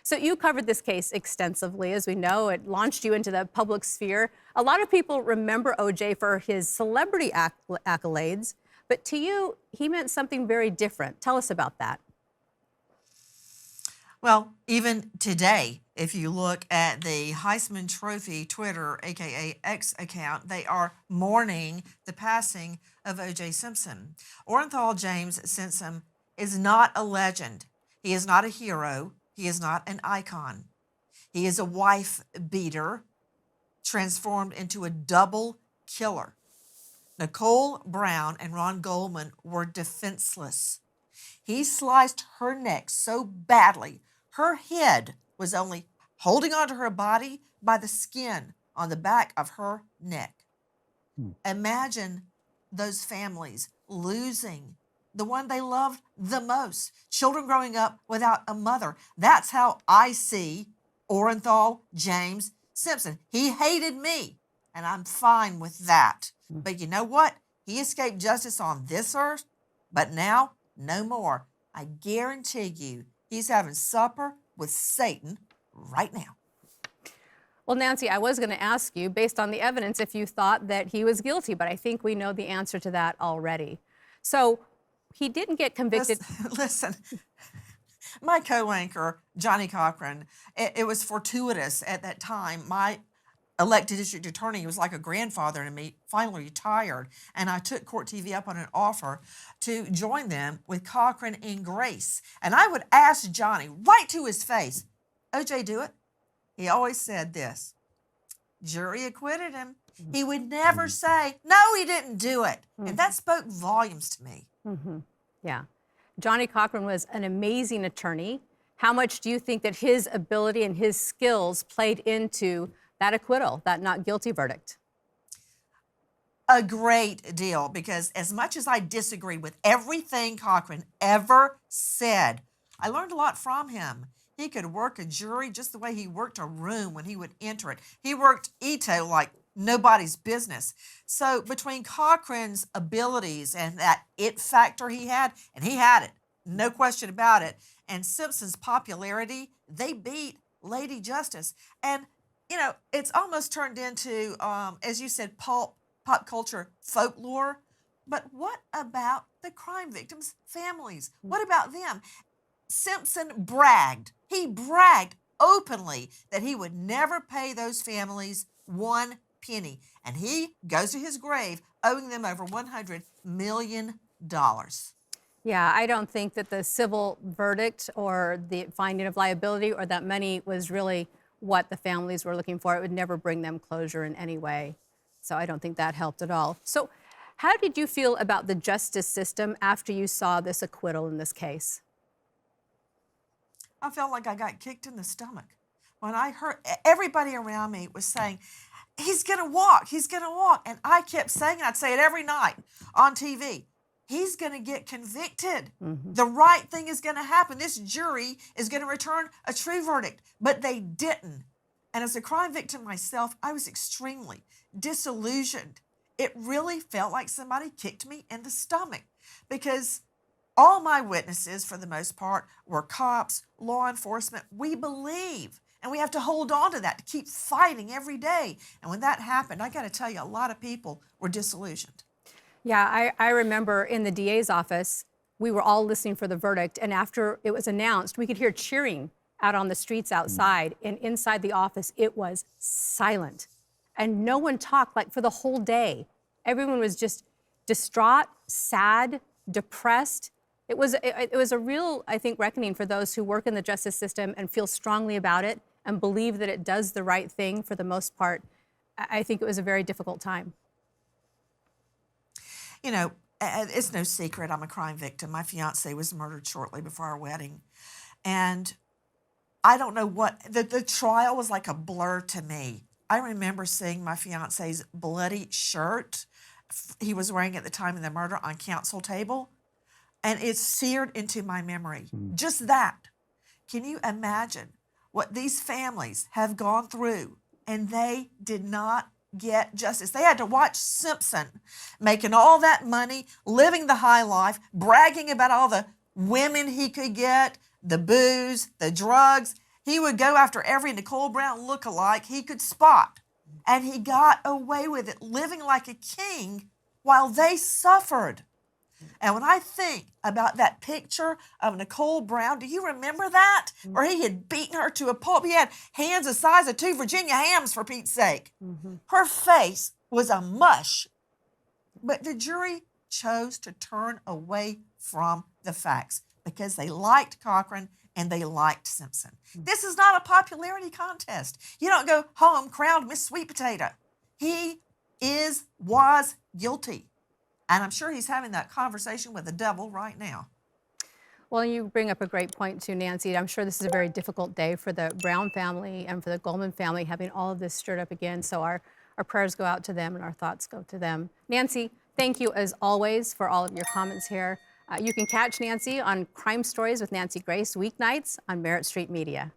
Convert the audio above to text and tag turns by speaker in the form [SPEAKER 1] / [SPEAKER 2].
[SPEAKER 1] So you covered this case extensively. As we know, it launched you into the public sphere. A lot of people remember O.J. for his celebrity accolades, but to you, he meant something very different. Tell us about that.
[SPEAKER 2] Well, even today, if you look at the Heisman Trophy Twitter, aka X account, they are mourning the passing of O.J. Simpson. Orenthal James Simpson is not a legend. He is not a hero. He is not an icon. He is a wife beater transformed into a double killer. Nicole Brown and Ron Goldman were defenseless. He sliced her neck so badly, her head was only holding onto her body by the skin on the back of her neck. Imagine those families losing the one they loved the most, children growing up without a mother. That's how I see Orenthal James Simpson. He hated me, and I'm fine with that. But you know what? He escaped justice on this earth, but now, no more. I guarantee you, he's having supper with Satan right now.
[SPEAKER 1] Well, Nancy, I was going to ask you, based on the evidence, if you thought that he was guilty, but I think we know the answer to that already. So he didn't get convicted.
[SPEAKER 2] Listen, my co-anchor, Johnny Cochran, it was fortuitous at that time. My elected district attorney was like a grandfather to me, finally retired, and I took Court TV up on an offer to join them with Cochran and Grace. And I would ask Johnny right to his face, O.J., do it? He always said this, jury acquitted him. He would never say, no, he didn't do it. And that spoke volumes to me.
[SPEAKER 1] Yeah. Johnny Cochran was an amazing attorney. How much do you think that his ability and his skills played into that acquittal, that not guilty verdict?
[SPEAKER 2] A great deal, because as much as I disagree with everything Cochran ever said, I learned a lot from him. He could work a jury just the way he worked a room when he would enter it. He worked Ito like nobody's business. So between Cochran's abilities and that it factor he had, and he had it, no question about it, and Simpson's popularity, they beat Lady Justice. And, you know, it's almost turned into, as you said, pop culture folklore. But what about the crime victims' families? What about them? Simpson bragged. He bragged openly that he would never pay those families one penny. And he goes to his grave owing them over $100 million.
[SPEAKER 1] Yeah, I don't think that the civil verdict or the finding of liability or that money was really what the families were looking for. It would never bring them closure in any way. So I don't think that helped at all. So how did you feel about the justice system after you saw this acquittal in this case?
[SPEAKER 2] I felt like I got kicked in the stomach when I heard everybody around me was saying, he's going to walk, he's going to walk. And I kept saying it, I'd say it every night on TV. He's going to get convicted. The right thing is going to happen. This jury is going to return a true verdict, but they didn't. And as a crime victim myself, I was extremely disillusioned. It really felt like somebody kicked me in the stomach because all my witnesses, for the most part, were cops, law enforcement. We believe, and we have to hold on to that to keep fighting every day. And when that happened, I got to tell you, a lot of people were disillusioned.
[SPEAKER 1] Yeah, I remember in the DA's office, we were all listening for the verdict. And after it was announced, we could hear cheering out on the streets outside. And inside the office, it was silent. And no one talked, like, for the whole day. Everyone was just distraught, sad, depressed. It was a real, I think, reckoning for those who work in the justice system and feel strongly about it and believe that it does the right thing for the most part. I think it was a very difficult time.
[SPEAKER 2] You know, it's no secret I'm a crime victim. My fiance was murdered shortly before our wedding. And I don't know what, the trial was like a blur to me. I remember seeing my fiance's bloody shirt he was wearing at the time of the murder on counsel table. And it's seared into my memory. Just that. Can you imagine what these families have gone through? And they did not get justice. They had to watch Simpson making all that money, living the high life, bragging about all the women he could get, the booze, the drugs, He would go after every Nicole Brown lookalike he could spot. And he got away with it, living like a king while they suffered. And when I think about that picture of Nicole Brown, do you remember that? Where he had beaten her to a pulp. He had hands the size of 2 Virginia hams, for Pete's sake. Her face was a mush. But the jury chose to turn away from the facts because they liked Cochran and they liked Simpson. This is not a popularity contest. You don't go home crowned Miss Sweet Potato. He was guilty. And I'm sure he's having that conversation with the devil right now.
[SPEAKER 1] Well, you bring up a great point too, Nancy. I'm sure this is a very difficult day for the Brown family and for the Goldman family, having all of this stirred up again. So our prayers go out to them and our thoughts go to them. Nancy, thank you as always for all of your comments here. You can catch Nancy on Crime Stories with Nancy Grace weeknights on Merritt Street Media.